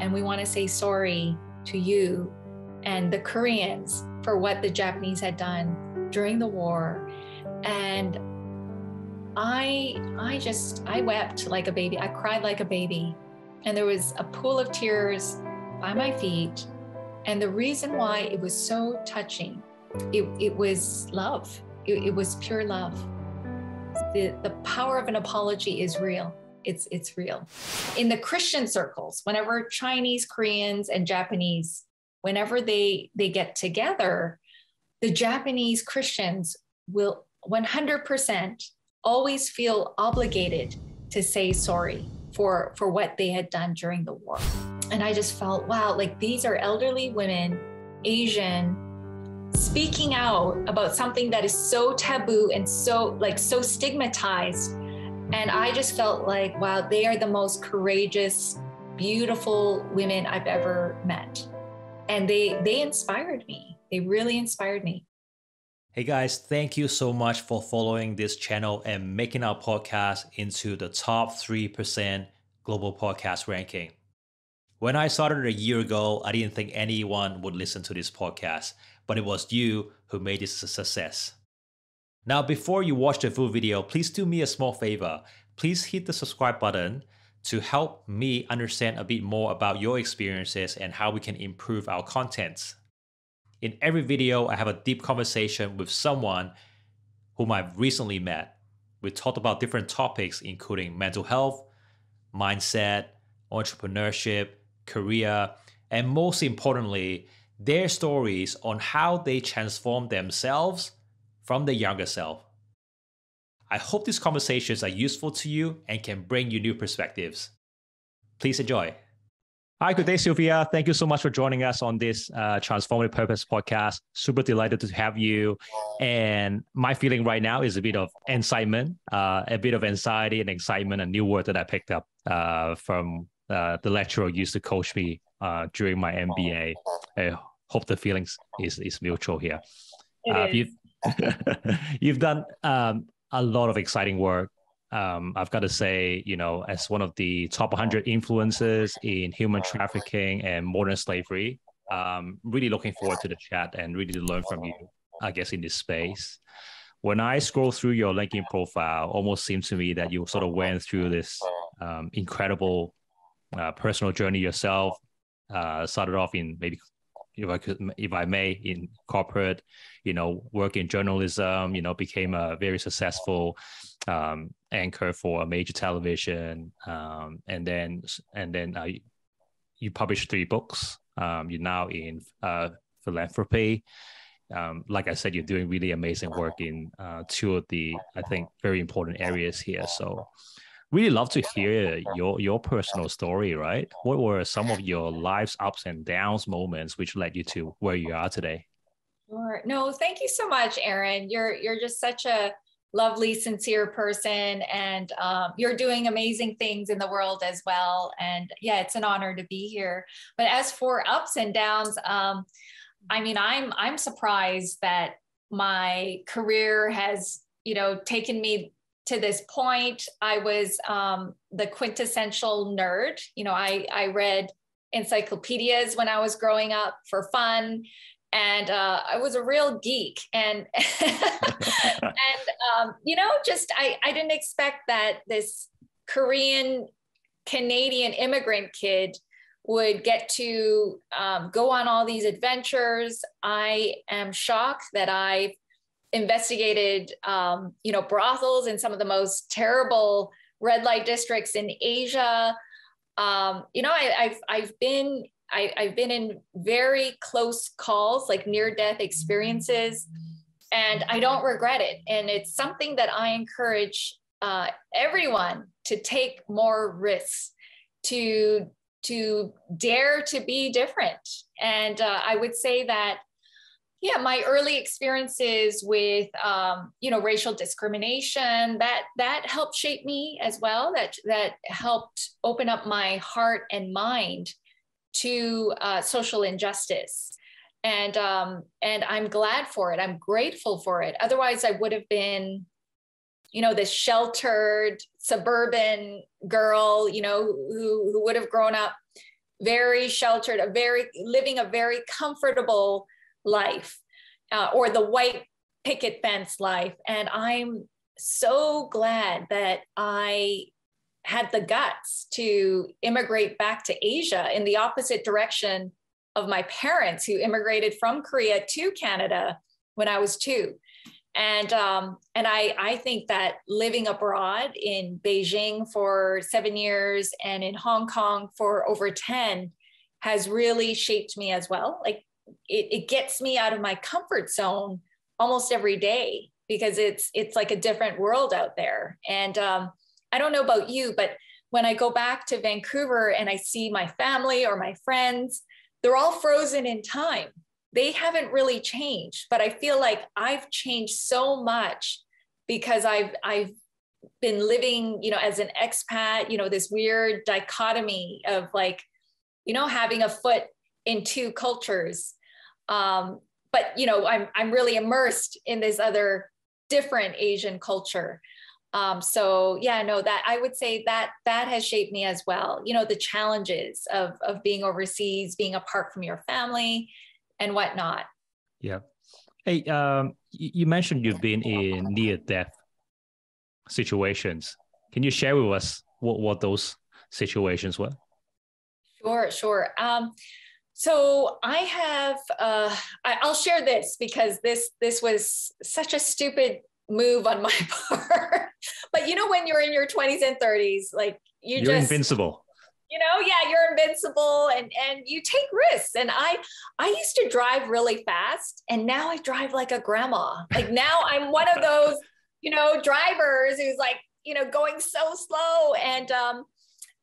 and we want to say sorry to you and the Koreans for what the Japanese had done during the war. And I wept like a baby. I cried like a baby. And there was a pool of tears by my feet. And the reason why it was so touching, it was love. It was pure love. The power of an apology is real. It's real. In the Christian circles, whenever Chinese, Koreans, and Japanese, whenever they get together, the Japanese Christians will 100% always feel obligated to say sorry for what they had done during the war. And I just felt, wow, like these are elderly women, Asian, speaking out about something that is so taboo and so stigmatized. And I just felt like, wow, they are the most courageous, beautiful women I've ever met. And they inspired me. They really inspired me. Hey guys, thank you so much for following this channel and making our podcast into the top 3% global podcast ranking. When I started a year ago, I didn't think anyone would listen to this podcast, but it was you who made this a success. Now, before you watch the full video, please do me a small favor. Please hit the subscribe button to help me understand a bit more about your experiences and how we can improve our content. In every video, I have a deep conversation with someone whom I've recently met. We talked about different topics, including mental health, mindset, entrepreneurship, career, and most importantly, their stories on how they transform themselves from the younger self. I hope these conversations are useful to you and can bring you new perspectives. Please enjoy. Hi, good day, Sylvia. Thank you so much for joining us on this Transformative Purpose podcast. Super delighted to have you. And my feeling right now is a bit of excitement, a bit of anxiety and excitement, a new word that I picked up from the lecturer who used to coach me during my MBA. I hope the feelings is mutual here. You've done a lot of exciting work. I've got to say, as one of the top 100 influencers in human trafficking and modern slavery, really looking forward to the chat and really to learn from you, I guess, in this space. When I scroll through your LinkedIn profile, almost seems to me that you sort of went through this incredible personal journey yourself. Started off in maybe, if I may, in corporate, work in journalism, became a very successful anchor for a major television, and then you published 3 books. You're now in philanthropy. Like I said, you're doing really amazing work in 2 of the, I think, very important areas here. So really love to hear your personal story, right? What were some of your life's ups and downs moments which led you to where you are today? Sure. No, thank you so much, Aaron. You're just such a lovely, sincere person, and you're doing amazing things in the world as well. And yeah, it's an honor to be here. But as for ups and downs, I'm surprised that my career has, taken me to this point. I was the quintessential nerd. I read encyclopedias when I was growing up for fun. And I was a real geek, and I didn't expect that this Korean Canadian immigrant kid would get to go on all these adventures. I am shocked that I've investigated, brothels in some of the most terrible red light districts in Asia. I've been in very close calls, like near-death experiences, and I don't regret it. And it's something that I encourage everyone to take more risks, to dare to be different. And I would say that, my early experiences with, racial discrimination, that helped shape me as well. That helped open up my heart and mind to social injustice. And I'm glad for it. I'm grateful for it. Otherwise, I would have been, this sheltered suburban girl, who would have grown up very sheltered, living a very comfortable life, or the white picket fence life. And I'm so glad that I had the guts to immigrate back to Asia in the opposite direction of my parents, who immigrated from Korea to Canada when I was 2. And I think that living abroad in Beijing for 7 years and in Hong Kong for over 10 has really shaped me as well. Like it gets me out of my comfort zone almost every day, because it's like a different world out there. And I don't know about you, but when I go back to Vancouver and I see my family or my friends, they're all frozen in time. They haven't really changed, but I feel like I've changed so much because I've been living, as an expat, this weird dichotomy of like, having a foot in 2 cultures. But I'm really immersed in this other different Asian culture. So yeah, no, that I would say that has shaped me as well. The challenges of being overseas, being apart from your family and whatnot. Yeah. Hey, you mentioned you've been in near-death situations. Can you share with us what those situations were? Sure. So I have, I'll share this because this was such a stupid move on my part. But when you're in your 20s and 30s, like you're just invincible. You're invincible and you take risks. And I used to drive really fast, and now I drive like a grandma. Like now I'm one of those, drivers who's like, going so slow. And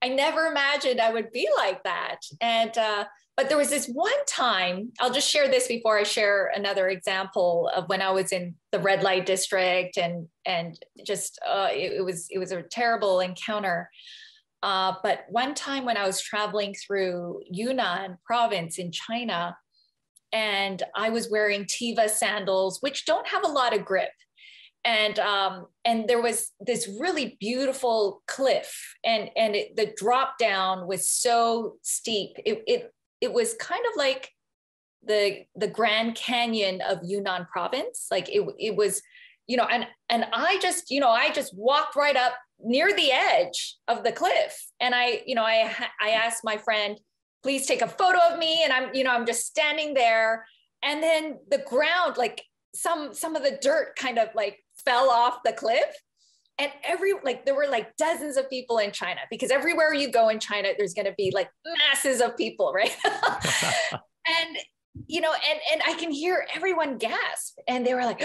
I never imagined I would be like that. And but there was this one time, I'll just share this before I share another example of when I was in the red light district, and just it was a terrible encounter. But one time when I was traveling through Yunnan province in China, and I was wearing Teva sandals, which don't have a lot of grip. And there was this really beautiful cliff, and the drop down was so steep. It was kind of like the Grand Canyon of Yunnan province. Like it was, and I just walked right up near the edge of the cliff. And I asked my friend, please take a photo of me. And I'm just standing there. And then the ground, like some of the dirt kind of like fell off the cliff. And there were like dozens of people in China, because everywhere you go in China, there's going to be like masses of people, right? And, and I can hear everyone gasp, and they were like,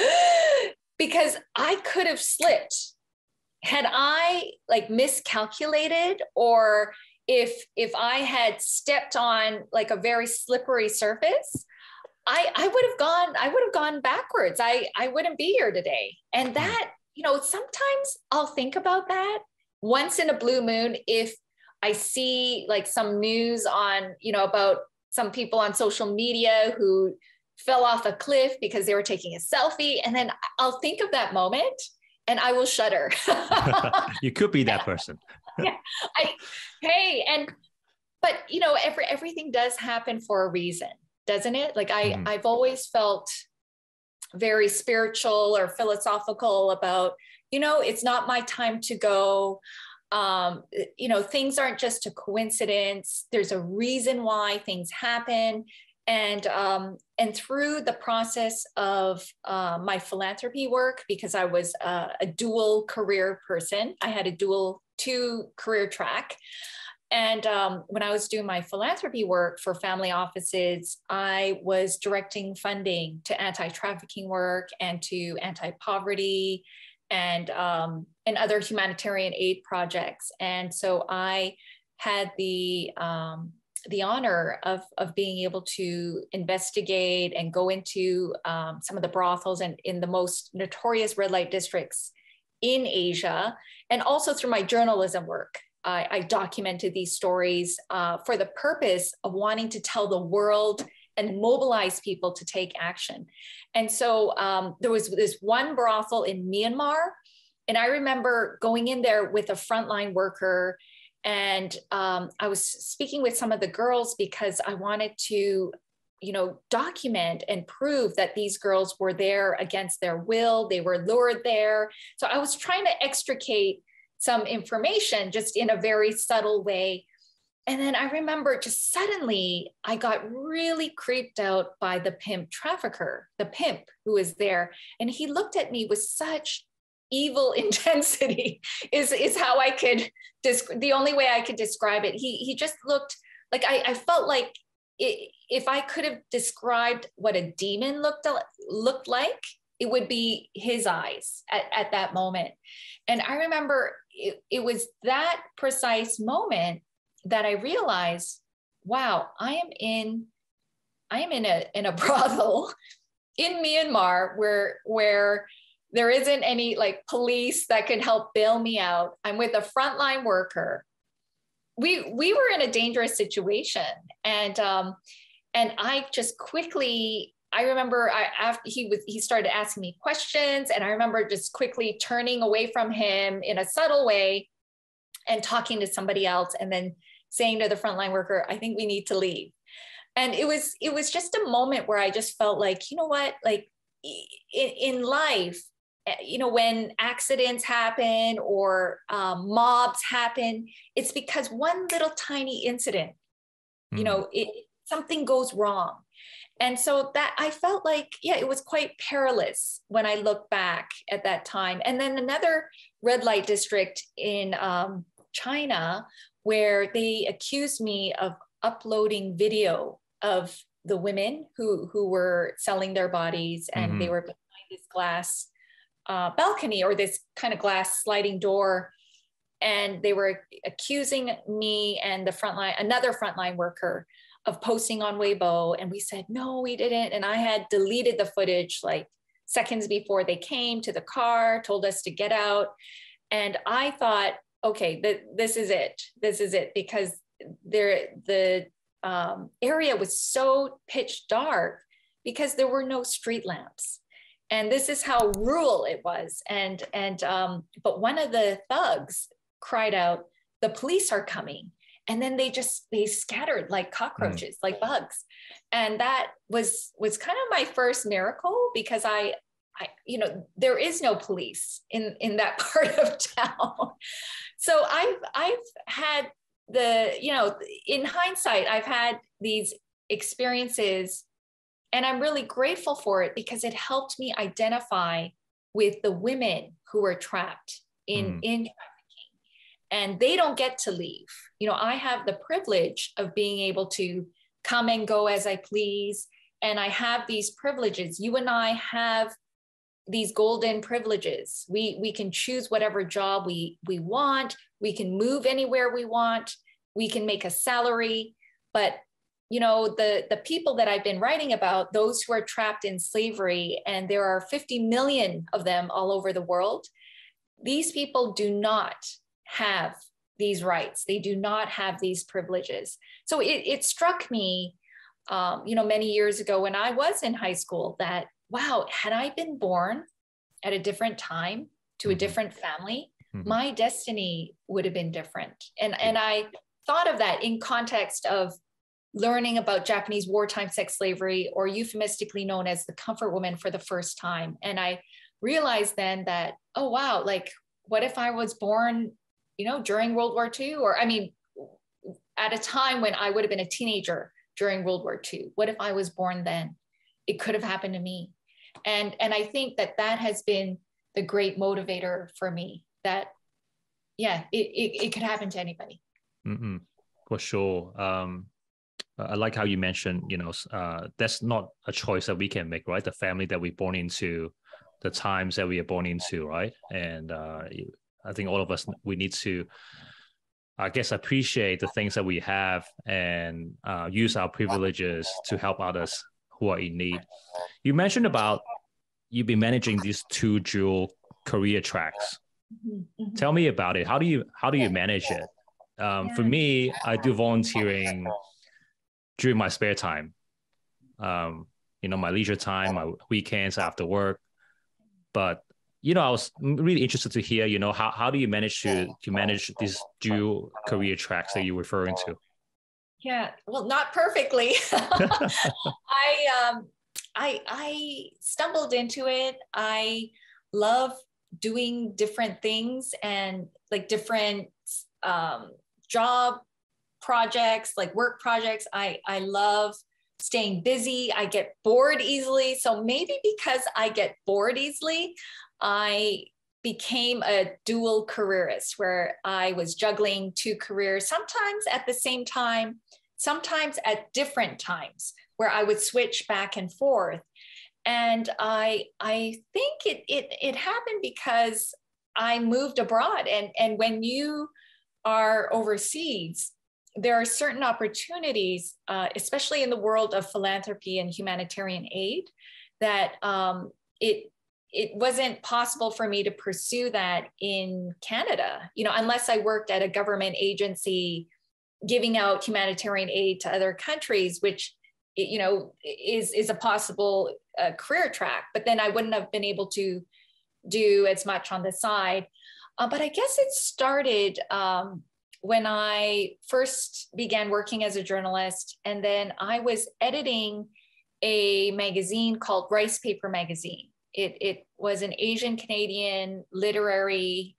because I could have slipped had I like miscalculated, or if I had stepped on like a very slippery surface, I would have gone backwards. I wouldn't be here today. And that, sometimes I'll think about that once in a blue moon. If I see like some news on, about some people on social media who fell off a cliff because they were taking a selfie, and then I'll think of that moment and I will shudder. You could be that person. Yeah. But everything does happen for a reason, doesn't it? Like I've always felt very spiritual or philosophical about, it's not my time to go. Things aren't just a coincidence. There's a reason why things happen. And through the process of my philanthropy work, because I was a dual career person, I had a 2-career track. And when I was doing my philanthropy work for family offices, I was directing funding to anti-trafficking work and to anti-poverty and other humanitarian aid projects. And so I had the honor of being able to investigate and go into some of the brothels and in the most notorious red light districts in Asia. And also through my journalism work, I documented these stories for the purpose of wanting to tell the world and mobilize people to take action. And so there was this one brothel in Myanmar, and I remember going in there with a frontline worker, And I was speaking with some of the girls because I wanted to, document and prove that these girls were there against their will. They were lured there. So I was trying to extricate some information just in a very subtle way. And then I remember just suddenly I got really creeped out by the pimp trafficker, the pimp who was there. And he looked at me with such evil intensity is how I could, the only way I could describe it. He just looked like, I felt like if I could have described what a demon looked like, it would be his eyes at that moment. And I remember it was that precise moment that I realized, wow, I am in a brothel in Myanmar where there isn't any like police that could help bail me out. I'm with a frontline worker. We were in a dangerous situation, and I just quickly, I remember after he started asking me questions, and I remember just quickly turning away from him in a subtle way and talking to somebody else, and then saying to the frontline worker, I think we need to leave. And it was just a moment where I just felt like, you know what, like in life, when accidents happen or mobs happen, it's because one little tiny incident, something goes wrong. And so that I felt like, it was quite perilous when I look back at that time. And then another red light district in China, where they accused me of uploading video of the women who were selling their bodies, and they were behind this glass balcony or this kind of glass sliding door. And they were accusing me and another frontline worker of posting on Weibo. And we said, no, we didn't. And I had deleted the footage like seconds before they came to the car, told us to get out. And I thought, okay, this is it. This is it, because the area was so pitch dark because there were no street lamps. And this is how rural it was. But one of the thugs cried out, the police are coming. And then they scattered like cockroaches, like bugs. And that was kind of my first miracle, because I there is no police in that part of town. So I've had in hindsight, I've had these experiences, and I'm really grateful for it, because it helped me identify with the women who were trapped in trafficking, and they don't get to leave. I have the privilege of being able to come and go as I please. And I have these privileges. You and I have these golden privileges. We can choose whatever job we want. We can move anywhere we want. We can make a salary. But the people that I've been writing about, those who are trapped in slavery, and there are 50 million of them all over the world, these people do not have these rights. They do not have these privileges. So it struck me, many years ago when I was in high school, that, wow, had I been born at a different time to a different family, my destiny would have been different. And I thought of that in context of learning about Japanese wartime sex slavery, or euphemistically known as the comfort woman, for the first time. And I realized then that, oh, wow, like, what if I was born, during World War II, or at a time when I would have been a teenager during World War II? What if I was born then? It could have happened to me. And I think that has been the great motivator for me, that, it could happen to anybody. For sure. I like how you mentioned, that's not a choice that we can make, right? The family that we're born into, the times that we are born into, right? And I think all of us, we need to, I guess, appreciate the things that we have, and use our privileges to help others who are in need. You mentioned about you've been managing these 2 dual career tracks. Tell me about it. How do you manage it? For me, I do volunteering during my spare time, my leisure time, my weekends after work. But I was really interested to hear, how do you manage to manage these dual career tracks that you're referring to? Yeah, well, not perfectly. I stumbled into it. I love doing different things and like different job projects, like work projects. I love staying busy. I get bored easily. So maybe because I get bored easily, I became a dual careerist where I was juggling two careers, sometimes at the same time, sometimes at different times, where I would switch back and forth. And I think it happened because I moved abroad. And when you are overseas, there are certain opportunities, especially in the world of philanthropy and humanitarian aid, that it wasn't possible for me to pursue that in Canada, unless I worked at a government agency giving out humanitarian aid to other countries, which is a possible career track. But then I wouldn't have been able to do as much on the side. But I guess it started when I first began working as a journalist, and then I was editing a magazine called Rice Paper Magazine. It was an Asian Canadian literary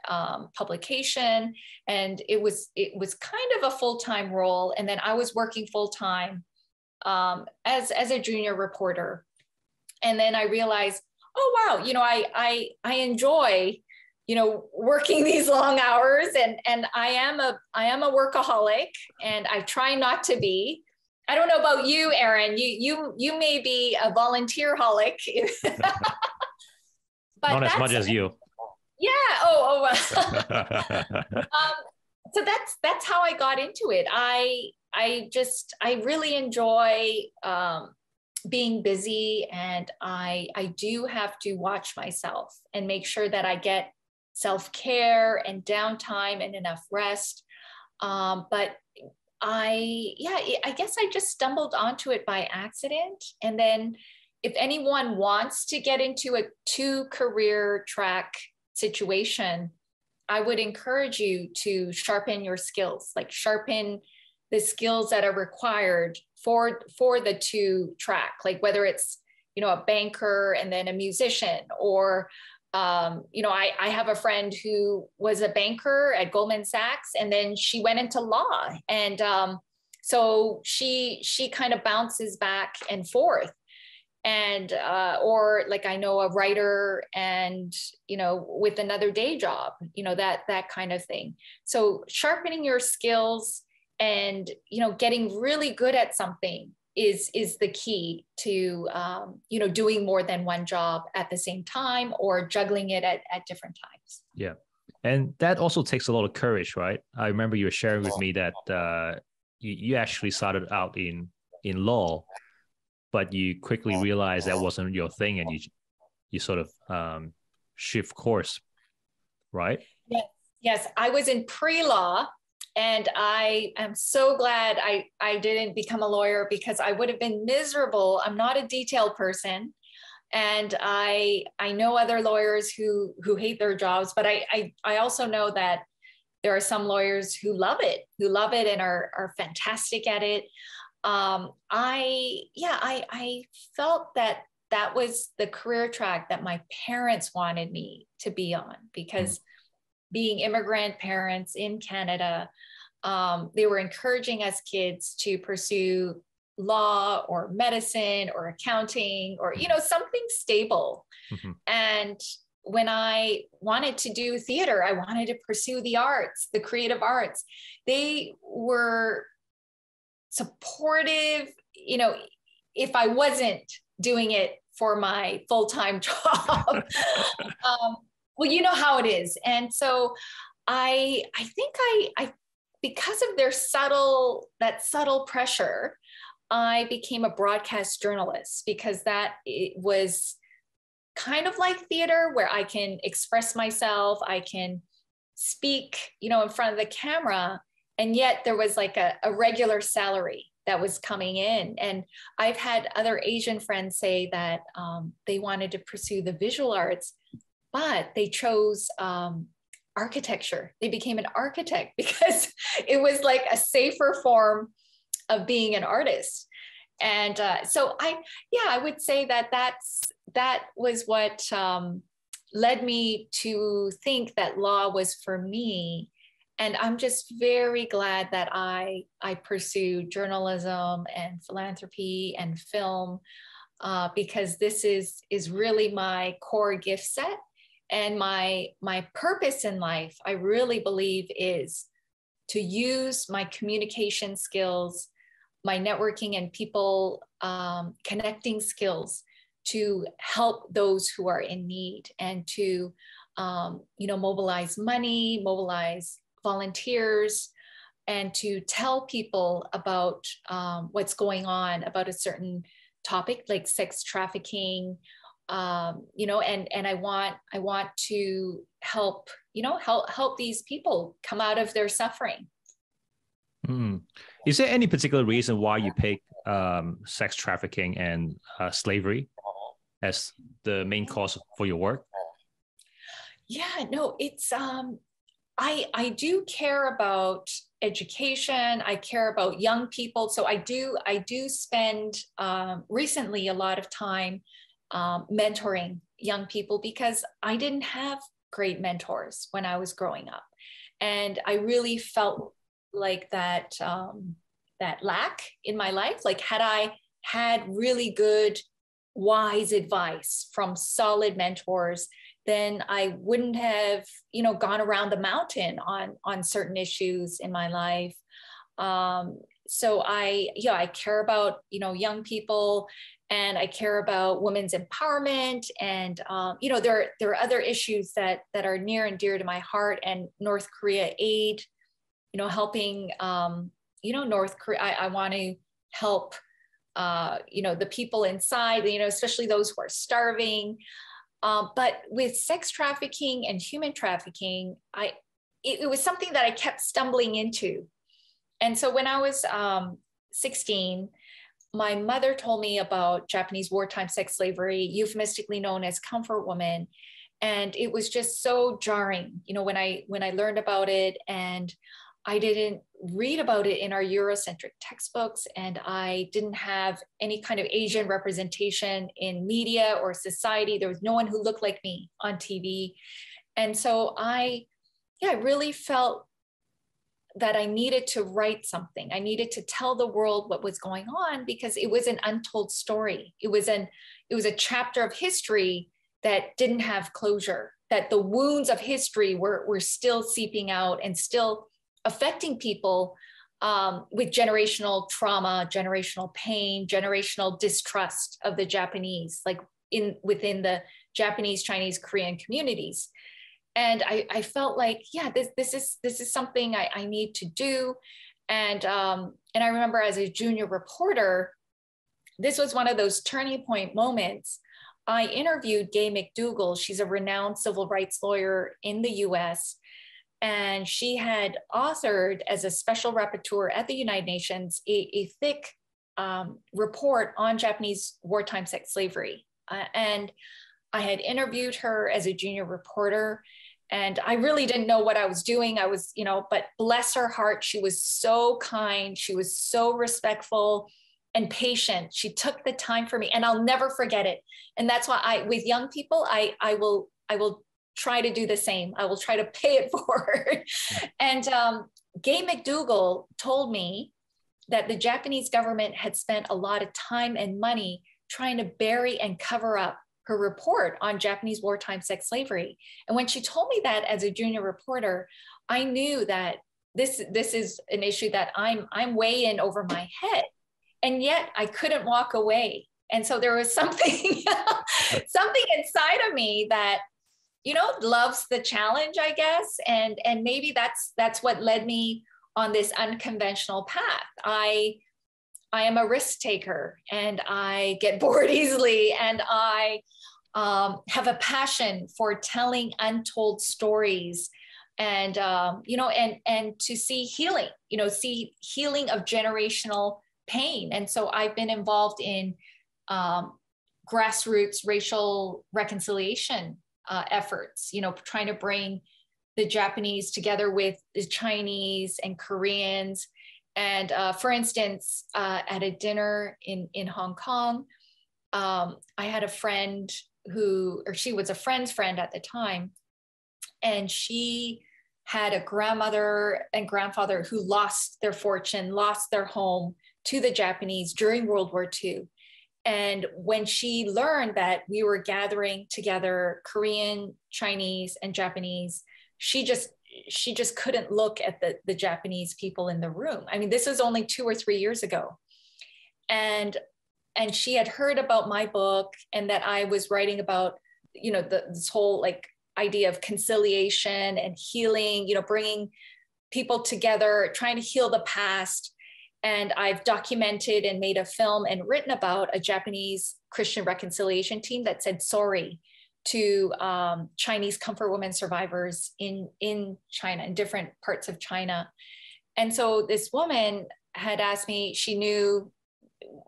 publication, and it was kind of a full-time role. And then I was working full-time as a junior reporter. And then I realized, oh wow, I enjoy working these long hours, and I am a workaholic, and I try not to be. I don't know about you, Aaron. You may be a volunteer-holic. But not as much as you. Yeah. Oh. So that's how I got into it. I really enjoy being busy, and I do have to watch myself and make sure that I get self-care and downtime and enough rest. But I guess I just stumbled onto it by accident. And then if anyone wants to get into a 2-career track situation, I would encourage you to sharpen your skills, like sharpen the skills that are required for the 2 track, like whether it's, a banker and then a musician, or, I have a friend who was a banker at Goldman Sachs, and then she went into law. And so she kind of bounces back and forth. And or like I know a writer and with another day job, that kind of thing. So sharpening your skills and getting really good at something is the key to doing more than one job at the same time, or juggling it at different times. Yeah, and that also takes a lot of courage, right? I remember you were sharing with me that you actually started out in law, but you quickly realized that wasn't your thing, and you sort of shift course, right? Yes. I was in pre-law, and I am so glad I didn't become a lawyer, because I would have been miserable. I'm not a detail person, and I know other lawyers who hate their jobs, but I also know that there are some lawyers who love it and are fantastic at it. I felt that was the career track that my parents wanted me to be on, because being immigrant parents in Canada, they were encouraging us kids to pursue law or medicine or accounting or, something stable. Mm-hmm. And when I wanted to do theater, I wanted to pursue the arts, the creative arts. They were supportive, if I wasn't doing it for my full-time job. Well, you know how it is. And so I think I because of their subtle pressure, I became a broadcast journalist, because that it was kind of like theater, where I can express myself, I can speak, in front of the camera, and yet there was like a regular salary that was coming in. And I've had other Asian friends say that they wanted to pursue the visual arts, but they chose architecture. They became an architect because it was like a safer form of being an artist. And so I would say that that was what led me to think that law was for me. And I'm just very glad that I pursued journalism and philanthropy and film, because this is really my core gift set. And my purpose in life, I really believe, is to use my communication skills, my networking and people connecting skills to help those who are in need, and to mobilize money, mobilize volunteers, and to tell people about what's going on about a certain topic like sex trafficking, and I want to help these people come out of their suffering. Mm. Is there any particular reason why you pick sex trafficking and slavery as the main cause for your work? Yeah, no, it's I do care about education. I care about young people. So I do spend recently a lot of time mentoring young people, because I didn't have great mentors when I was growing up. And I really felt like that lack in my life. Like, had I had really good, wise advice from solid mentors, then I wouldn't have, gone around the mountain on certain issues in my life. So I care about, young people, and I care about women's empowerment, and there are other issues that are near and dear to my heart, and North Korea aid, helping North Korea. I want to help the people inside, especially those who are starving. But with sex trafficking and human trafficking, it was something that I kept stumbling into. And so when I was 16, my mother told me about Japanese wartime sex slavery, euphemistically known as comfort woman. And it was just so jarring, when I learned about it. And I didn't read about it in our Eurocentric textbooks, and I didn't have any kind of Asian representation in media or society. There was no one who looked like me on TV. And so I really felt that I needed to write something. I needed to tell the world what was going on, because it was an untold story. It was a chapter of history that didn't have closure, that the wounds of history were still seeping out and still affecting people with generational trauma, generational pain, generational distrust of the Japanese, like within the Japanese, Chinese, Korean communities. And I felt like, this is something I need to do. And I remember as a junior reporter, this was one of those turning point moments. I interviewed Gay McDougall. She's a renowned civil rights lawyer in the US. And she had authored, as a special rapporteur at the United Nations, a thick report on Japanese wartime sex slavery. And I had interviewed her as a junior reporter, and I really didn't know what I was doing. I was, but bless her heart, she was so kind. She was so respectful and patient. She took the time for me, and I'll never forget it. And that's why with young people, I will try to do the same. I will try to pay it forward. And Gay McDougall told me that the Japanese government had spent a lot of time and money trying to bury and cover up her report on Japanese wartime sex slavery. And when she told me that as a junior reporter, I knew that this is an issue that I'm way in over my head. And yet I couldn't walk away. And so there was something inside of me that loves the challenge, I guess. And maybe that's what led me on this unconventional path. I am a risk taker, and I get bored easily. And I have a passion for telling untold stories, and, and to see healing, healing of generational pain. And so I've been involved in grassroots racial reconciliation efforts, trying to bring the Japanese together with the Chinese and Koreans. And for instance, at a dinner in Hong Kong, I had a friend she was a friend's friend at the time, and she had a grandmother and grandfather who lost their fortune, lost their home to the Japanese during World War II. And when she learned that we were gathering together Korean, Chinese, and Japanese, she just couldn't look at the Japanese people in the room. I mean, this was only 2 or 3 years ago. And she had heard about my book and that I was writing about, this whole idea of conciliation and healing, bringing people together, trying to heal the past. And I've documented and made a film and written about a Japanese Christian reconciliation team that said sorry to Chinese comfort women survivors in China, in different parts of China. And so this woman had asked me, she knew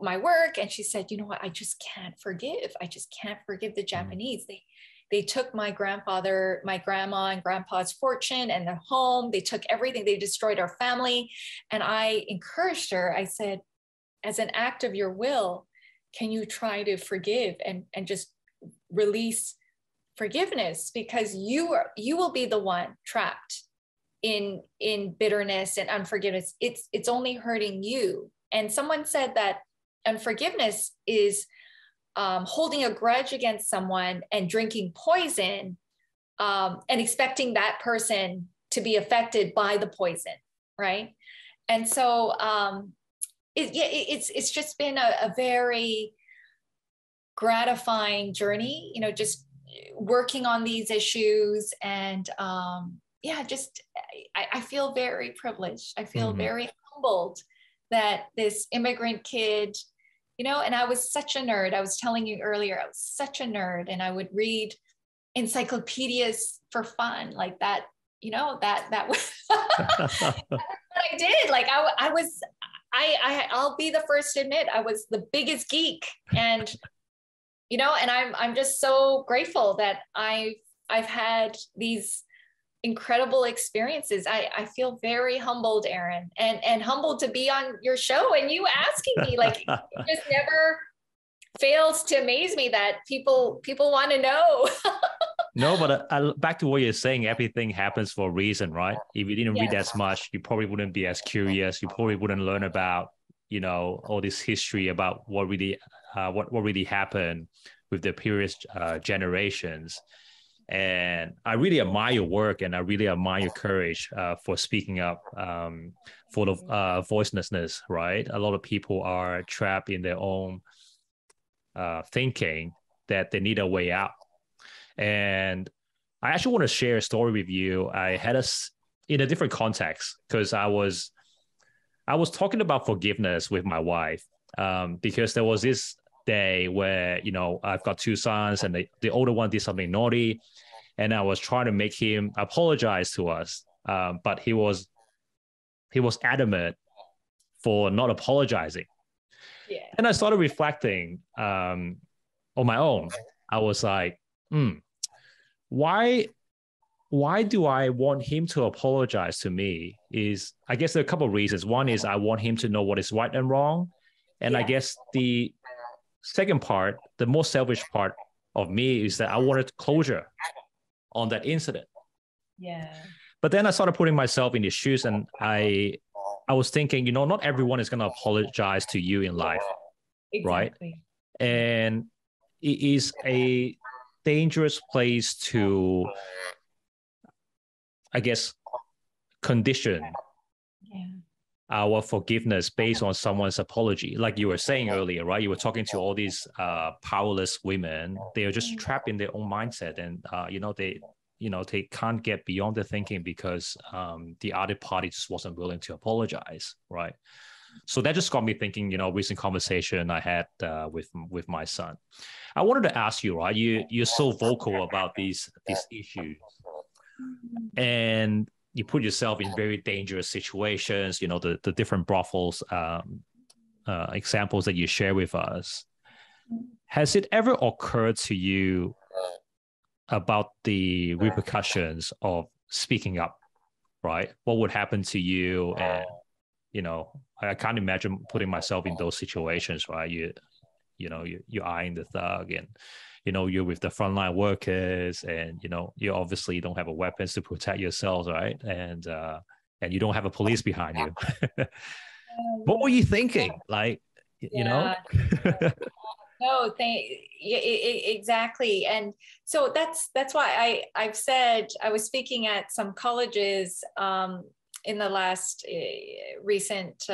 my work, and she said, you know what, I just can't forgive. I just can't forgive the Japanese. They took my grandfather, my grandma and grandpa's fortune and their home. They took everything. They destroyed our family. And I encouraged her. I said, as an act of your will, can you try to forgive and just release forgiveness? Because you will be the one trapped in bitterness and unforgiveness. It's only hurting you. And someone said that unforgiveness is holding a grudge against someone and drinking poison and expecting that person to be affected by the poison, right? And so it's just been a very gratifying journey, just working on these issues. And I feel very privileged. I feel very humbled that this immigrant kid, and I was such a nerd. I was telling you earlier, I was such a nerd, and I would read encyclopedias for fun, like that, that was what I did. Like I'll be the first to admit I was the biggest geek, and, and I'm just so grateful that I've had these incredible experiences. I feel very humbled, Aaron, and humbled to be on your show and you asking me. It just never fails to amaze me that people want to know. No, but back to what you're saying, everything happens for a reason, right? If you didn't read as much, you probably wouldn't be as curious. You probably wouldn't learn about, all this history about what really happened with the previous generations. And I really admire your work, and I really admire your courage for speaking up for the voicelessness, right? A lot of people are trapped in their own thinking that they need a way out. And I actually want to share a story with you. I had us in a different context, because I was talking about forgiveness with my wife, because there was this day where, I've got 2 sons, and the older one did something naughty, and I was trying to make him apologize to us, but he was adamant for not apologizing. Yeah. And I started reflecting on my own. I was like, why do I want him to apologize to me? I guess there are a couple of reasons. One is I want him to know what is right and wrong. And I guess the second part, the more selfish part of me, is that I wanted closure on that incident. Yeah. But then I started putting myself in his shoes, and I was thinking, not everyone is going to apologize to you in life. Exactly. Right? And it is a dangerous place to, I guess, condition our forgiveness based on someone's apology. Like you were saying earlier, right? You were talking to all these powerless women. They are just trapped in their own mindset, and they can't get beyond the thinking because the other party just wasn't willing to apologize, right? So that just got me thinking. Recent conversation I had with my son. I wanted to ask you, right? You're so vocal about these issues, and you put yourself in very dangerous situations, the different brothels examples that you share with us. Has it ever occurred to you about the repercussions of speaking up, right? What would happen to you? And, I can't imagine putting myself in those situations, right? You're eyeing the thug, and, you're with the frontline workers, and, you obviously don't have a weapons to protect yourselves, right? And you don't have a police behind you. What were you thinking? Like, Yeah. No, exactly. And so that's why I've said, I was speaking at some colleges in the last recent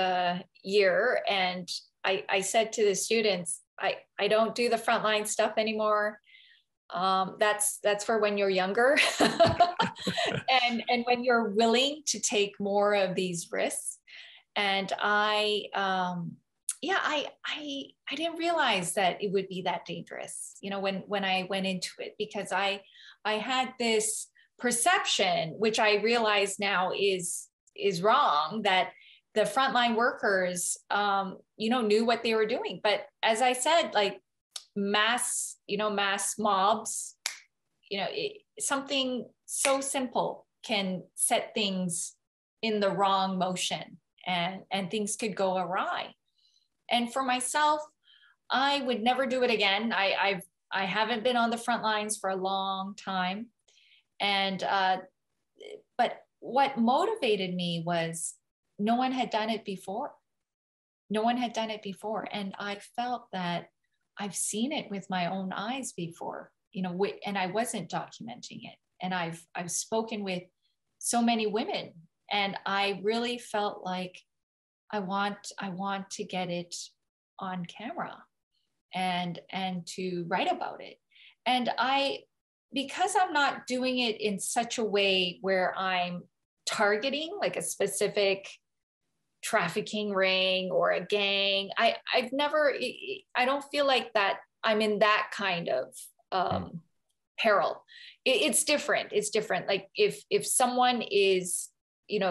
year, and I said to the students, I don't do the frontline stuff anymore. That's for when you're younger, and when you're willing to take more of these risks. And I didn't realize that it would be that dangerous, when I went into it, because I had this perception, which I realize now is wrong, that the frontline workers, knew what they were doing. But as I said, like mass mobs, something so simple can set things in the wrong motion, and things could go awry. And for myself, I would never do it again. I haven't been on the front lines for a long time. And, but what motivated me was no one had done it before. No one had done it before. And I felt that I've seen it with my own eyes before, and I wasn't documenting it. And I've spoken with so many women, and I really felt like I want to get it on camera and to write about it. And because I'm not doing it in such a way where I'm targeting like a specific trafficking ring or a gang, I don't feel like that I'm in that kind of peril. It's different. It's different. Like if someone is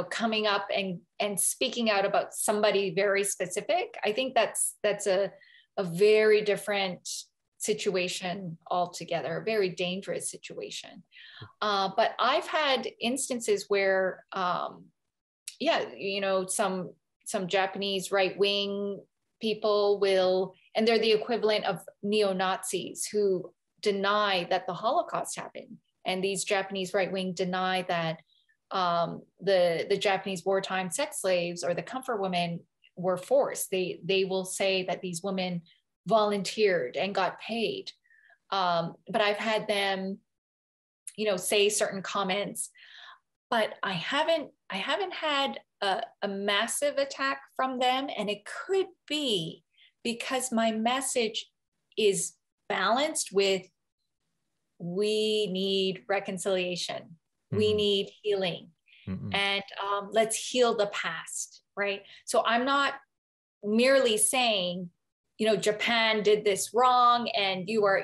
coming up and speaking out about somebody very specific, I think that's a very different situation altogether, a very dangerous situation. But I've had instances where, some Japanese right-wing people will, and they're the equivalent of neo-Nazis who deny that the Holocaust happened. And these Japanese right-wing deny that the Japanese wartime sex slaves or the comfort women were forced. They will say that these women volunteered and got paid. But I've had them, say certain comments, but I haven't had a massive attack from them. And it could be because my message is balanced with, we need reconciliation. Mm-hmm. We need healing. Mm-hmm. And let's heal the past, right? So I'm not merely saying, Japan did this wrong and you are,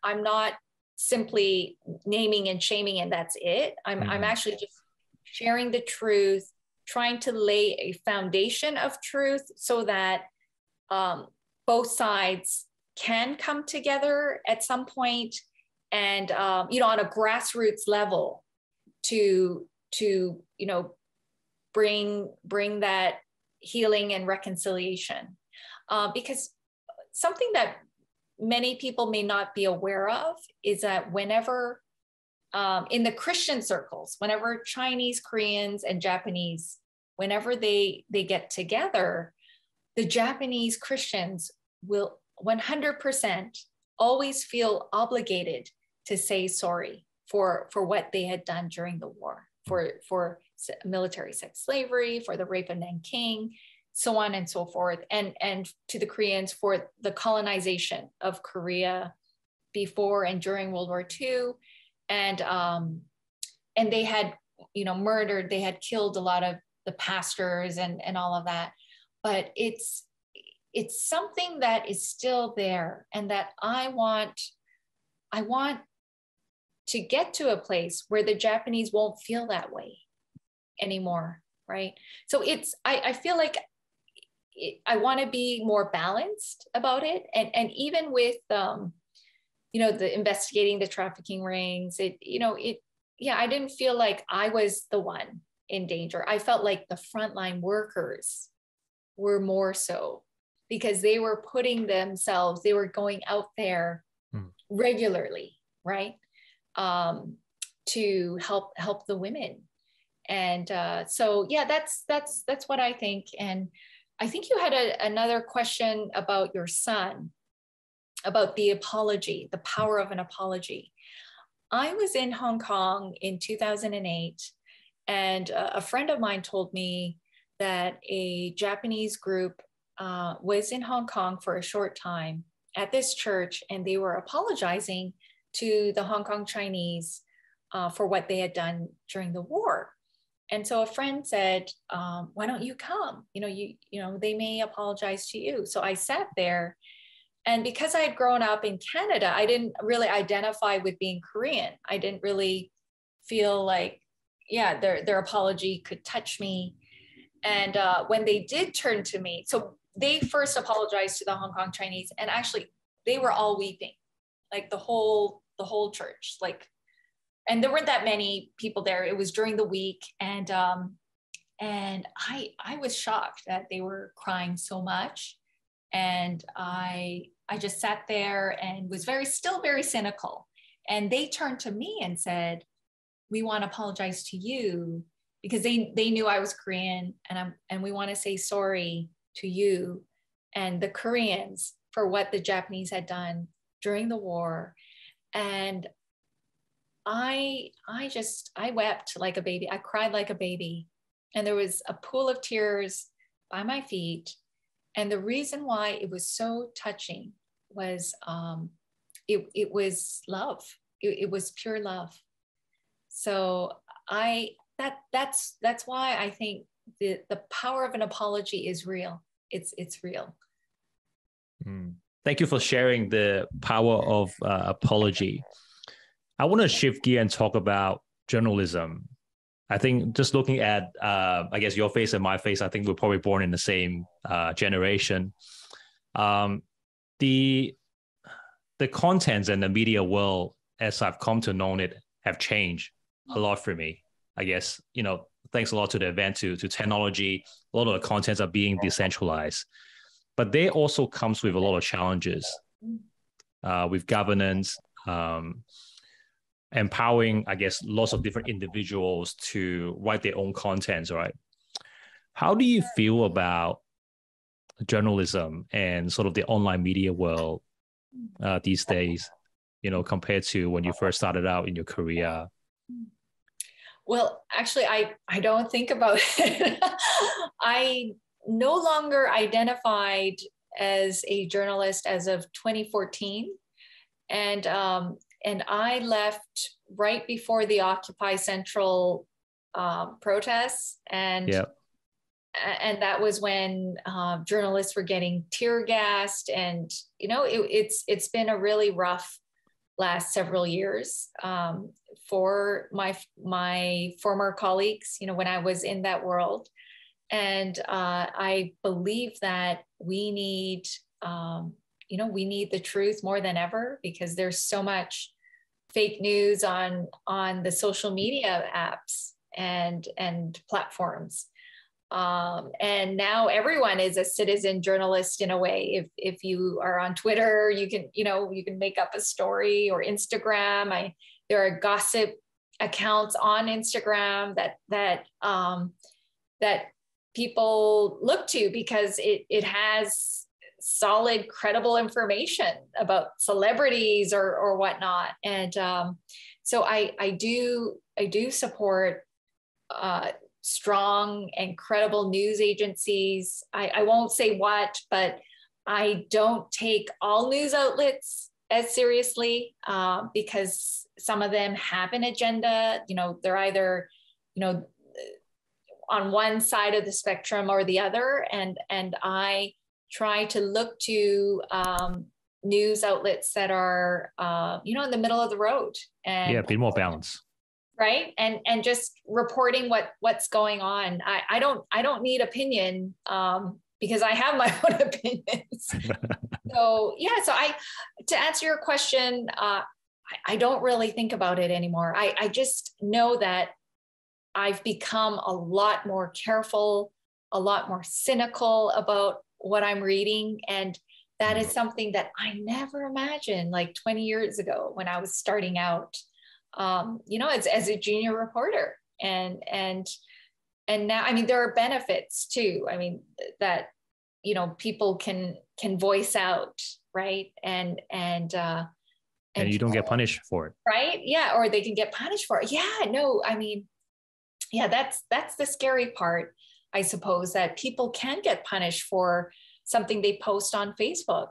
I'm not simply naming and shaming and that's it. I'm actually just sharing the truth, trying to lay a foundation of truth so that both sides can come together at some point and, on a grassroots level to bring that healing and reconciliation. Because something that many people may not be aware of is that whenever in the Christian circles, whenever Chinese, Koreans, and Japanese, whenever they get together, the Japanese Christians will 100% always feel obligated to say sorry for what they had done during the war, for military sex slavery, for the rape of Nanking, so on and so forth, and to the Koreans for the colonization of Korea before and during World War II. And they had, murdered, they had killed a lot of the pastors and all of that. But it's something that is still there, and that I want to get to a place where the Japanese won't feel that way anymore, right? So I feel like I want to be more balanced about it, and even with the investigating the trafficking rings, I didn't feel like I was the one in danger. I felt like the frontline workers were more so, because they were they were going out there regularly, right? To help the women. And so, yeah, that's what I think. And I think you had another question about your son, about the apology, the power of an apology. I was in Hong Kong in 2008, and a friend of mine told me that a Japanese group was in Hong Kong for a short time at this church, and they were apologizing to the Hong Kong Chinese for what they had done during the war. And so a friend said, why don't you come? They may apologize to you. So I sat there, and because I had grown up in Canada, I didn't really identify with being Korean. I didn't really feel like, their apology could touch me. And when they did turn to me, so they first apologized to the Hong Kong Chinese, and actually they were all weeping, like the whole church, and there weren't that many people there. It was during the week. And I was shocked that they were crying so much. And I just sat there and was still very cynical. And they turned to me and said, we want to apologize to you, because they knew I was Korean, and we want to say sorry to you and the Koreans for what the Japanese had done during the war. And I wept like a baby. I cried like a baby. And there was a pool of tears by my feet. And the reason why it was so touching was it was love. It was pure love. So that's why I think the power of an apology is real. It's real. Thank you for sharing the power of apology. I want to shift gear and talk about journalism. I think just looking at, I guess, your face and my face, I think we're probably born in the same generation. The contents and the media world, as I've come to know it, have changed a lot for me. I guess, thanks a lot to the advent to technology, a lot of the contents are being decentralized. But they also comes with a lot of challenges with governance, empowering, I guess, lots of different individuals to write their own contents, right? How do you feel about journalism and sort of the online media world these days, compared to when you first started out in your career? Well, actually, I don't think about it. I no longer identified as a journalist as of 2014. And I left right before the Occupy Central protests. And that was when journalists were getting tear gassed. And, it's been a really rough last several years for my former colleagues, when I was in that world. And I believe that we need the truth more than ever, because there's so much fake news on the social media apps and platforms. And now everyone is a citizen journalist in a way. If you are on Twitter, you can make up a story, or Instagram. There are gossip accounts on Instagram that people look to, because it has solid, credible information about celebrities or whatnot. And so I do support strong and credible news agencies. I won't say what, but I don't take all news outlets as seriously because some of them have an agenda. They're either, on one side of the spectrum or the other. And I try to look to news outlets that are, in the middle of the road. And be more balanced. Right. And just reporting what's going on. I don't need opinion because I have my own opinions. So to answer your question, I don't really think about it anymore. I just know that I've become a lot more careful, a lot more cynical about what I'm reading. And that is something that I never imagined like 20 years ago when I was starting out, as a junior reporter. And now, I mean, there are benefits too. I mean, that, people can voice out, right? And you don't get punished for it. Right. Yeah. Or they can get punished for it. Yeah. No, I mean, yeah, that's the scary part, I suppose, that people can get punished for something they post on Facebook.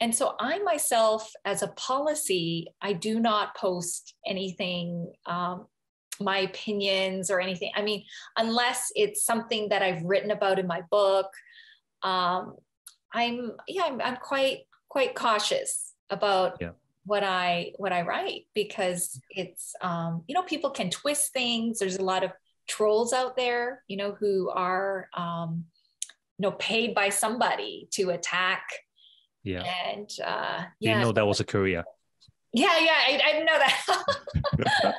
And so I myself, as a policy, I do not post anything, my opinions or anything. I mean, unless it's something that I've written about in my book, I'm quite cautious about what I write, because it's, people can twist things. There's a lot of trolls out there, who are, paid by somebody to attack. Yeah. And didn't know that was a career. Yeah. I didn't know that.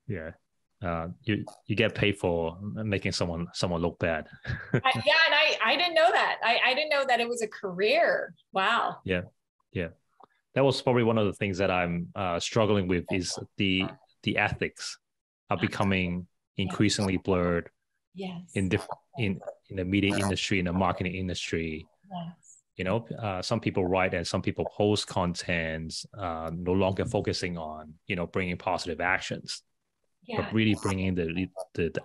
Yeah. You get paid for making someone look bad. And I didn't know that. I didn't know that it was a career. Wow. Yeah. That was probably one of the things that I'm struggling with, is the ethics are becoming increasingly blurred. Yes. In the media industry, in the marketing industry. Yes. Some people write and some people post content, no longer focusing on, bringing positive actions, but really bringing the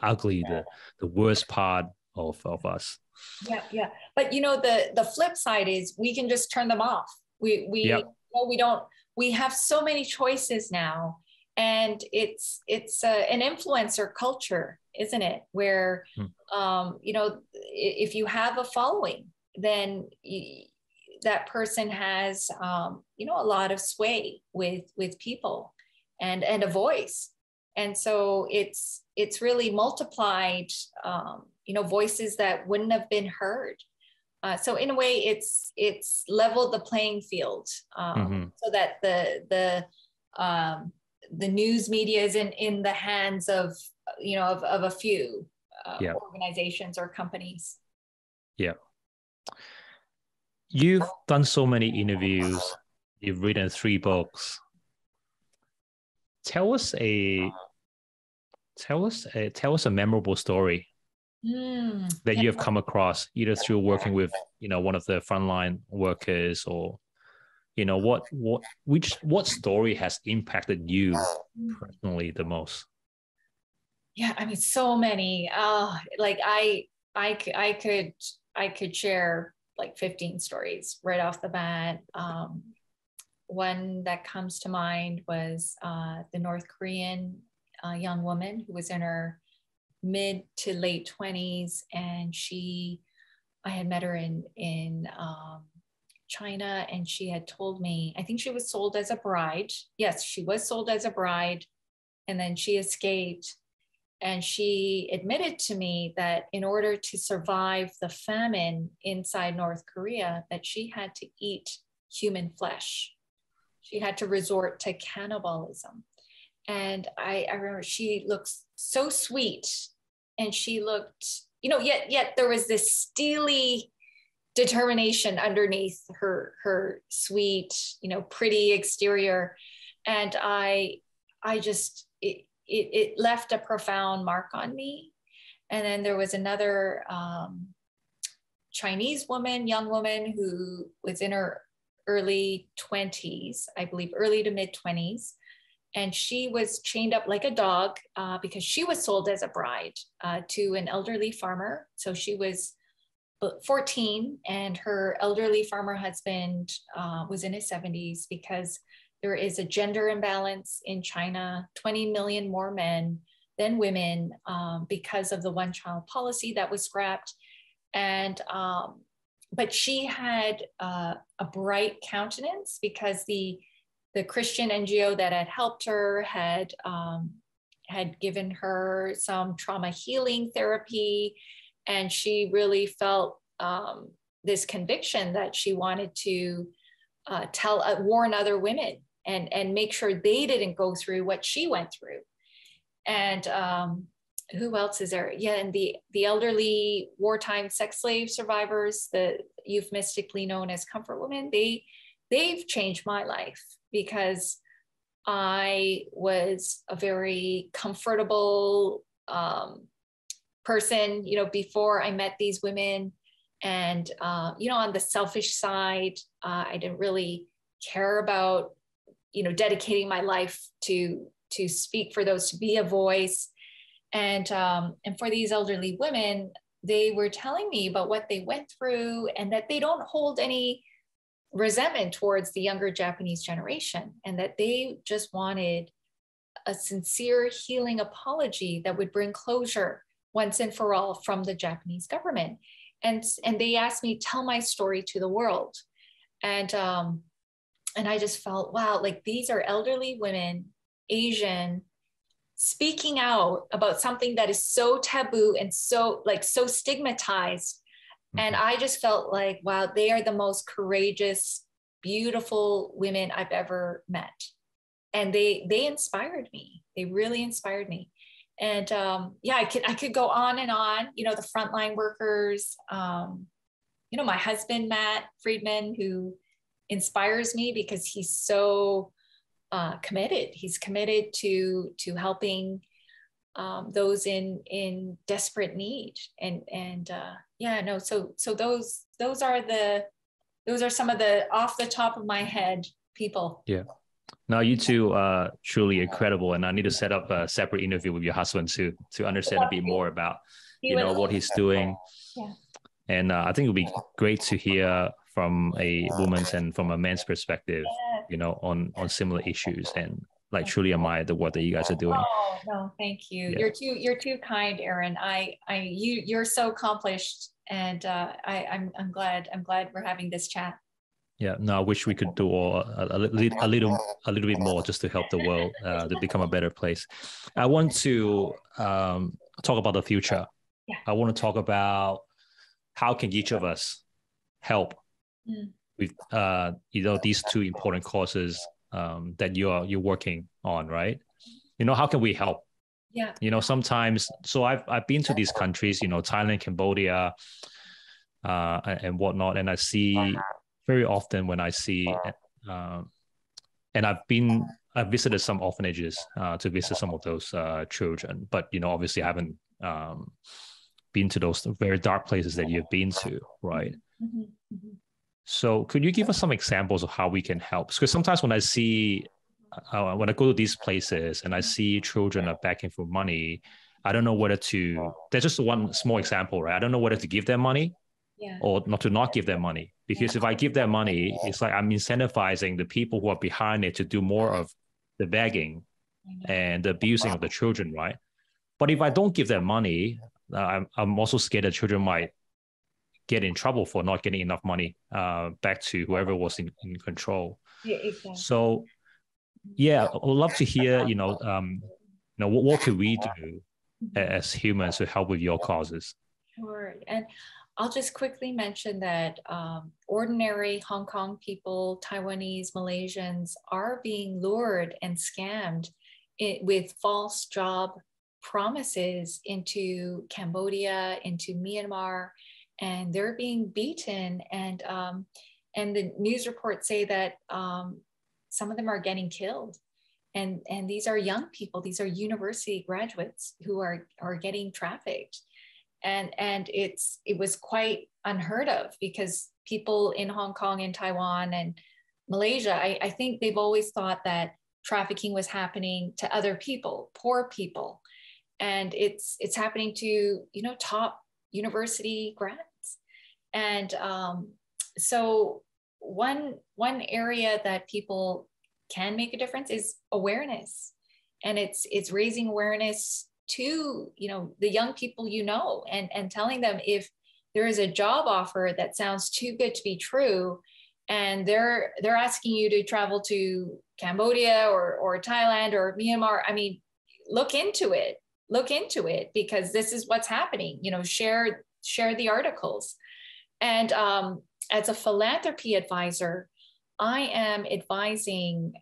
ugly, the worst part of us. Yeah. But the flip side is we can just turn them off. We have so many choices now, and it's an influencer culture, isn't it? Where, if you have a following, then that person has, a lot of sway with people and a voice. And so it's really multiplied, voices that wouldn't have been heard. So in a way, it's leveled the playing field, so that the news media isn't in the hands of a few organizations or companies. Yeah. You've done so many interviews. You've written 3 books. Tell us a memorable story that you have come across, either through working with, one of the frontline workers, or, what story has impacted you personally the most? Yeah, I mean, so many. Like I could share like 15 stories right off the bat. One that comes to mind was the North Korean young woman who was in her mid to late 20s, and I had met her in China, and she had told me, I think she was sold as a bride. Yes, she was sold as a bride, and then she escaped. And she admitted to me that in order to survive the famine inside North Korea, that she had to eat human flesh. She had to resort to cannibalism. And I remember she looked so sweet, and she looked, yet there was this steely determination underneath her sweet, pretty exterior. And it left a profound mark on me. And then there was another Chinese young woman who was in her early 20s, I believe early to mid 20s. And she was chained up like a dog because she was sold as a bride to an elderly farmer. So she was 14, and her elderly farmer husband was in his 70s, because there is a gender imbalance in China, 20 million more men than women because of the one-child policy that was scrapped. And but she had a bright countenance, because the Christian NGO that had helped her had given her some trauma healing therapy, and she really felt this conviction that she wanted to warn other women and make sure they didn't go through what she went through. And who else is there? Yeah, and the elderly wartime sex slave survivors, the euphemistically known as comfort women, they've changed my life, because I was a very comfortable person, before I met these women. And, on the selfish side, I didn't really care about, dedicating my life to speak for those, to be a voice. And for these elderly women, they were telling me about what they went through, and that they don't hold any resentment towards the younger Japanese generation, and that they just wanted a sincere healing apology that would bring closure once and for all from the Japanese government. And they asked me, tell my story to the world. And I just felt, wow, like these are elderly women, Asian, speaking out about something that is so taboo and so stigmatized. And I just felt like, wow, they are the most courageous, beautiful women I've ever met. And they inspired me. They really inspired me. And I could go on and on, the frontline workers, my husband, Matt Friedman, who inspires me because he's so committed. He's committed to helping those in desperate need. So those are some of the off the top of my head people. Yeah. Now, you two are truly incredible, and I need to set up a separate interview with your husband to understand a bit more about, what he's doing. Yeah. And I think it would be great to hear from a woman's and from a man's perspective, on similar issues, and truly admire the work that you guys are doing. Oh no, thank you. Yeah. You're too kind, Aaron. You're so accomplished, and I'm glad we're having this chat. Yeah, no, I wish we could do a little bit more just to help the world to become a better place. I want to talk about the future. Yeah. I want to talk about how can each of us help with these two important causes that you're working on, right? How can we help? Yeah. Sometimes. So I've been to these countries, Thailand, Cambodia, and whatnot, and I see. Very often when I see, and I've visited some orphanages to visit some of those children, but obviously I haven't been to those very dark places that you've been to, right? Mm-hmm. Mm-hmm. So could you give us some examples of how we can help? Because sometimes when I see, when I go to these places and I see children are begging for money, I don't know whether to. There's just one small example, right? I don't know whether to give them money. Yeah. Or not give them money, because if I give them money, it's like I'm incentivizing the people who are behind it to do more of the begging and the abusing of the children, right? But if I don't give them money, I'm also scared that children might get in trouble for not getting enough money back to whoever was in control. Yeah, exactly. So, yeah, I would love to hear, what could we do as humans to help with your causes? Sure. And I'll just quickly mention that ordinary Hong Kong people, Taiwanese, Malaysians are being lured and scammed with false job promises into Cambodia, into Myanmar, and they're being beaten. And the news reports say that some of them are getting killed. And these are young people, these are university graduates who are getting trafficked. And it was quite unheard of, because people in Hong Kong and Taiwan and Malaysia, I think they've always thought that trafficking was happening to other people, poor people. And it's happening to, top university grads. And so one area that people can make a difference is awareness. And it's raising awareness to the young people, and telling them, if there is a job offer that sounds too good to be true, and they're asking you to travel to Cambodia or Thailand or Myanmar, I mean, look into it, because this is what's happening. Share the articles. And as a philanthropy advisor, I am advising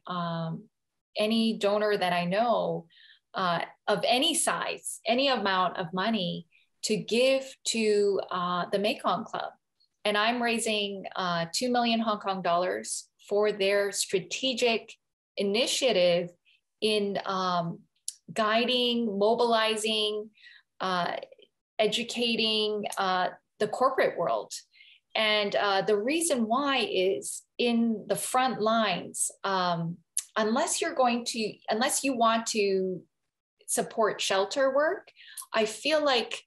any donor that I know of any size, any amount of money to give to the Mekong Club. And I'm raising 2 million Hong Kong dollars for their strategic initiative in guiding, mobilizing, educating the corporate world. And the reason why is in the front lines, unless you want to support shelter work, I feel like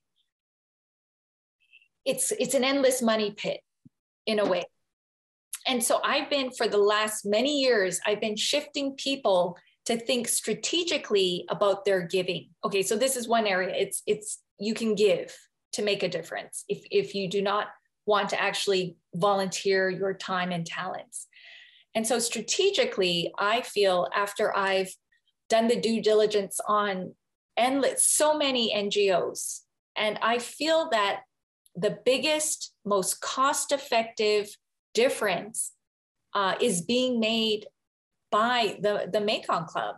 it's an endless money pit in a way. And so for the last many years, I've been shifting people to think strategically about their giving. Okay, so this is one area. It's you can give to make a difference if you do not want to actually volunteer your time and talents. And so strategically, I feel after I've done the due diligence on so many NGOs, and I feel that the biggest, most cost-effective difference is being made by the Mekong Club.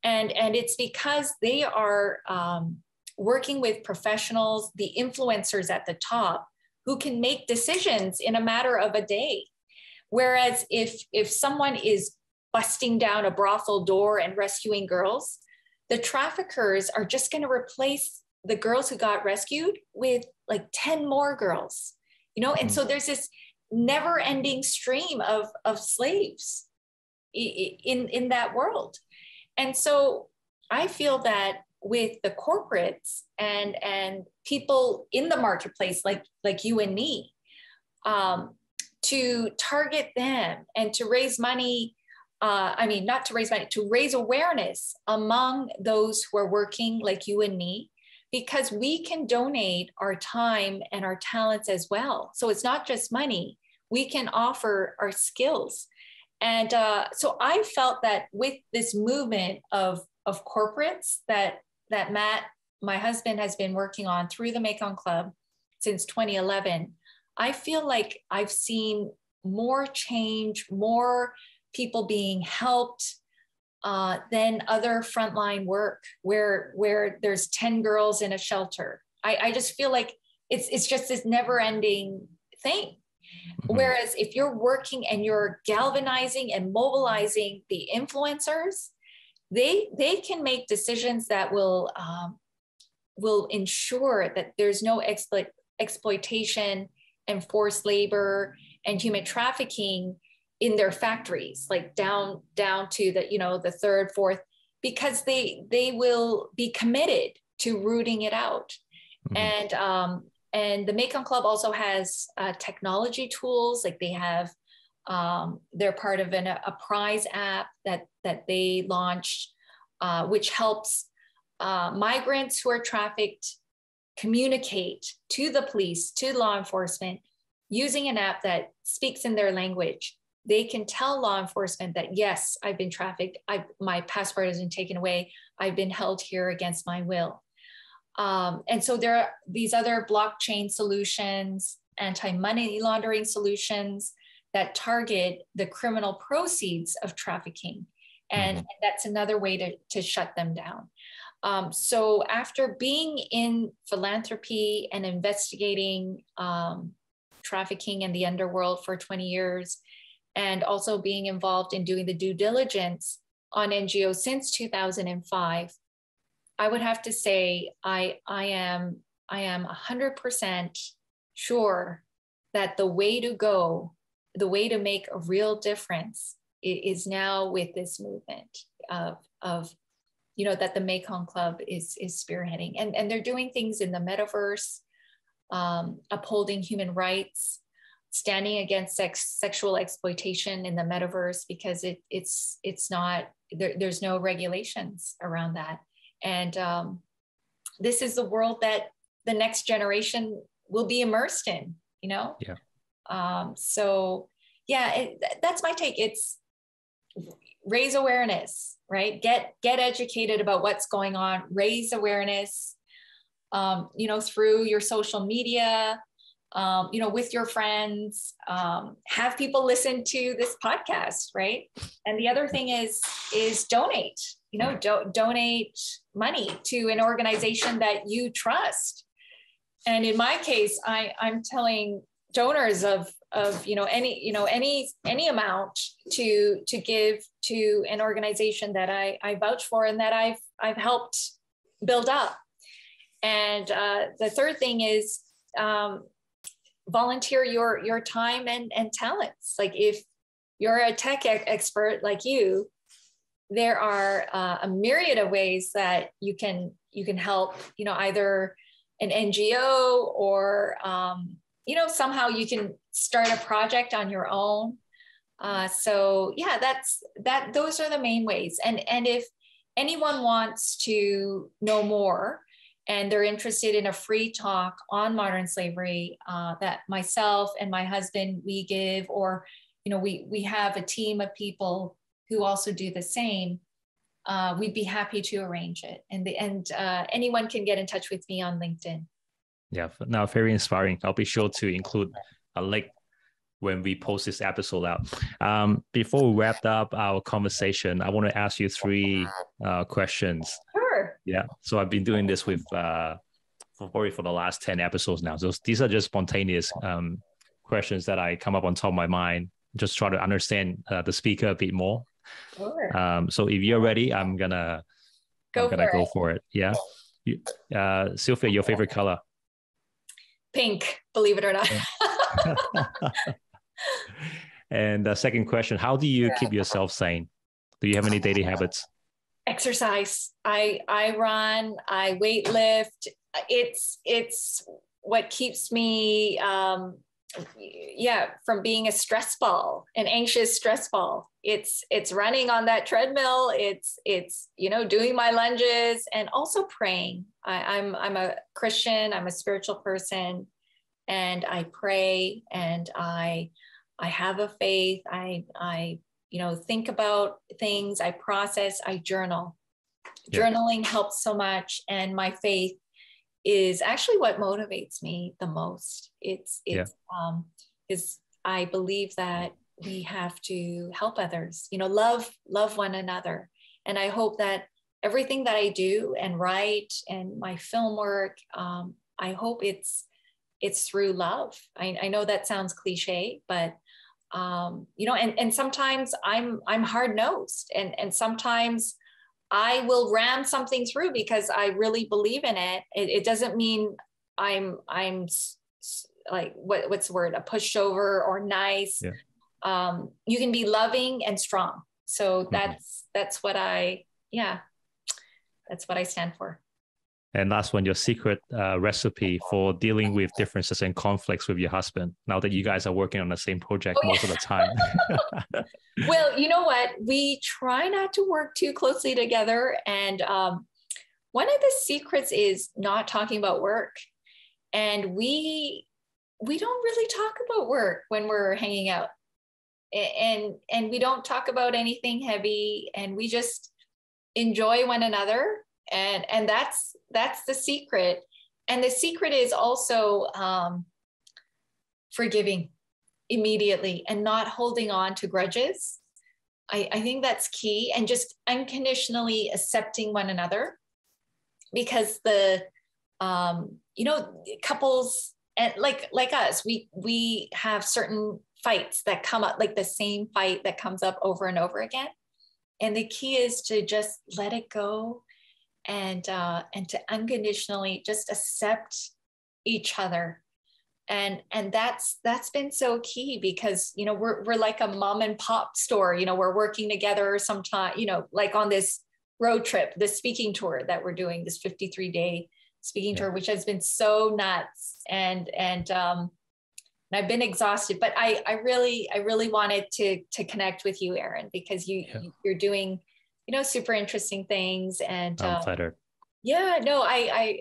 And it's because they are working with professionals, the influencers at the top, who can make decisions in a matter of a day. Whereas if someone is busting down a brothel door and rescuing girls, the traffickers are just going to replace the girls who got rescued with like 10 more girls, And so there's this never-ending stream of slaves in that world. And so I feel that with the corporates and people in the marketplace like you and me, to target them and to raise money, not to raise money, to raise awareness among those who are working like you and me, because we can donate our time and our talents as well. So it's not just money, we can offer our skills. And so I felt that with this movement of corporates that Matt, my husband, has been working on through the Mekong Club since 2011, I feel like I've seen more change, more people being helped than other frontline work where there's 10 girls in a shelter. I just feel like it's just this never-ending thing. Mm-hmm. Whereas if you're working and you're galvanizing and mobilizing the influencers, they can make decisions that will ensure that there's no exploitation and forced labor and human trafficking in their factories, like down to the third, fourth, because they will be committed to rooting it out. Mm-hmm. And the Mekong Club also has technology tools, like they have, they're part of a prize app that they launched, which helps migrants who are trafficked communicate to the police, to law enforcement, using an app that speaks in their language. They can tell law enforcement that, yes, I've been trafficked, my passport has been taken away, I've been held here against my will. And so there are these other blockchain solutions, anti-money laundering solutions that target the criminal proceeds of trafficking. And that's another way to shut them down. So after being in philanthropy and investigating trafficking in the underworld for 20 years, and also being involved in doing the due diligence on NGOs since 2005, I would have to say I am 100% sure that the way to go, the way to make a real difference is now with this movement of that the Mekong Club is spearheading. And they're doing things in the metaverse, upholding human rights, standing against sexual exploitation in the metaverse, because it's not, there's no regulations around that. And this is the world that the next generation will be immersed in, Yeah. So yeah, that's my take. It's raise awareness, right? Get educated about what's going on, raise awareness, through your social media, with your friends, have people listen to this podcast, right? And the other thing is donate, donate money to an organization that you trust. And in my case, I'm telling donors of any amount to give to an organization that I vouch for and that I've helped build up. And the third thing is volunteer your time and talents. Like if you're a tech expert like you, there are a myriad of ways that you can help, either an NGO or, somehow you can start a project on your own. So yeah, those are the main ways. And if anyone wants to know more and they're interested in a free talk on modern slavery that myself and my husband, we give, or, we have a team of people who also do the same, we'd be happy to arrange it. And anyone can get in touch with me on LinkedIn. Yeah, now very inspiring. I'll be sure to include a link when we post this episode out. Before we wrap up our conversation, I want to ask you 3 questions. Sure. Yeah. So I've been doing this with probably for the last 10 episodes now. So these are just spontaneous questions that I come up on top of my mind. Just try to understand the speaker a bit more. Sure. So if you're ready, I'm gonna go for it. Yeah. Sylvia, your favorite color? Pink, believe it or not. And the second question, how do you keep yourself sane? Do you have any daily habits? Exercise. I run, I weight lift. It's what keeps me from being a stress ball, an anxious stress ball. It's running on that treadmill. It's doing my lunges and also praying. I'm a Christian. I'm a spiritual person, and I pray and I have a faith. I think about things. I process. I journal. Yeah. Journaling helps so much, and my faith is actually what motivates me the most. It's because I believe that we have to help others, love one another. And I hope that everything that I do and write and my film work, I hope it's through love. I know that sounds cliche, but and sometimes I'm hard-nosed, and sometimes I will ram something through because I really believe in it. It doesn't mean I'm like, what's the word? A pushover or nice. Yeah. You can be loving and strong. So that's what I stand for. And last one, your secret recipe for dealing with differences and conflicts with your husband, now that you guys are working on the same project most of the time. Well, you know what? We try not to work too closely together. And one of the secrets is not talking about work. And we don't really talk about work when we're hanging out. And we don't talk about anything heavy, and we just enjoy one another. And that's the secret. And the secret is also forgiving immediately and not holding on to grudges. I think that's key, and just unconditionally accepting one another, because the couples, and like us, we have certain fights that come up, like the same fight that comes up over and over again. And the key is to just let it go and to unconditionally just accept each other. And that's been so key, because, we're like a mom and pop store, we're working together sometime, like on this road trip, this speaking tour that we're doing, this 53-day speaking tour, which has been so nuts. And I've been exhausted, but I really wanted to connect with you, Aaron, because you're doing, super interesting things. And I'm flattered. Yeah, no, I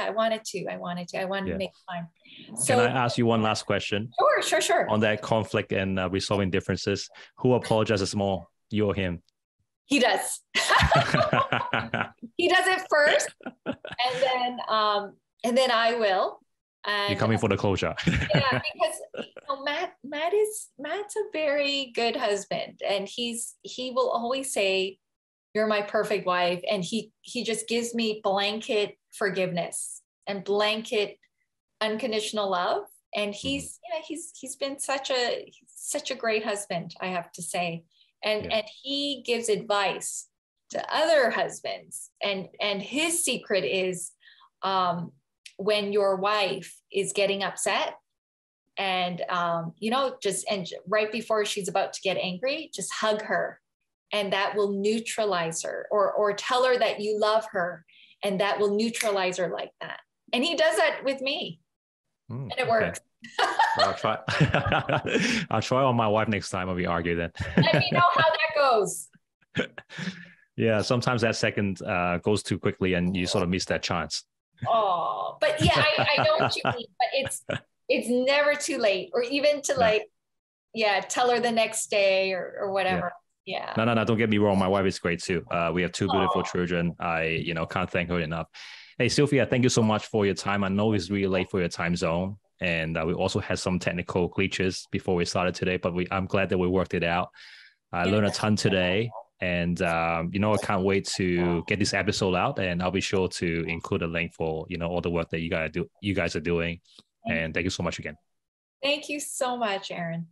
wanted to make time. So, can I ask you one last question? Sure. On that conflict and resolving differences, who apologizes more, you or him? He does. He does it first, and then I will. And you're coming for the closure. yeah, because Matt's a very good husband, and he will always say, "You're my perfect wife," and he just gives me blanket forgiveness and blanket unconditional love. And he's been such a great husband, I have to say. And he gives advice to other husbands, and his secret is, when your wife is getting upset, and right before she's about to get angry, just hug her, and that will neutralize her, or tell her that you love her, and that will neutralize her like that. And he does that with me, and it works. Well, I'll try on my wife next time when we argue then. Let me know how that goes. Yeah, sometimes that second goes too quickly and you sort of miss that chance. Oh, but yeah, I know what you mean, but it's never too late, or even to tell her the next day or whatever. Yeah. No, don't get me wrong. My wife is great too. We have two beautiful children. I, can't thank her enough. Hey, Sylvia, thank you so much for your time. I know it's really late for your time zone. And we also had some technical glitches before we started today, but I'm glad that we worked it out. I learned a ton today. And, I can't wait to get this episode out, and I'll be sure to include a link for, all the work that you guys are doing. And thank you so much again. Thank you so much, Aaron.